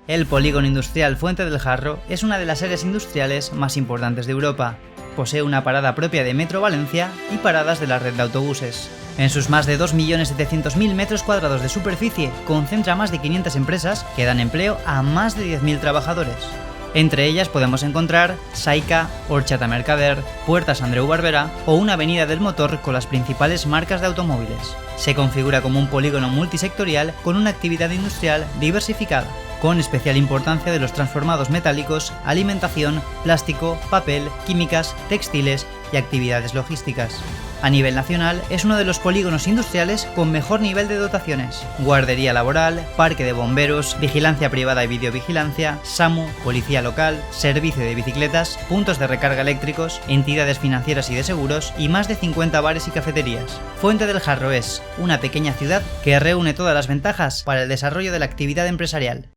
El polígono industrial Fuente del Jarro es una de las áreas industriales más importantes de Europa. Posee una parada propia de Metro Valencia y paradas de la red de autobuses. En sus más de 2.700.000 metros cuadrados de superficie, concentra más de 500 empresas que dan empleo a más de 10.000 trabajadores. Entre ellas podemos encontrar Saica, Horchata Mercader, Puertas Andreu Barbera o una avenida del motor con las principales marcas de automóviles. Se configura como un polígono multisectorial con una actividad industrial diversificada, con especial importancia de los transformados metálicos, alimentación, plástico, papel, químicas, textiles y actividades logísticas. A nivel nacional, es uno de los polígonos industriales con mejor nivel de dotaciones: guardería laboral, parque de bomberos, vigilancia privada y videovigilancia, SAMU, policía local, servicio de bicicletas, puntos de recarga eléctricos, entidades financieras y de seguros y más de 50 bares y cafeterías. Fuente del Jarro es una pequeña ciudad que reúne todas las ventajas para el desarrollo de la actividad empresarial.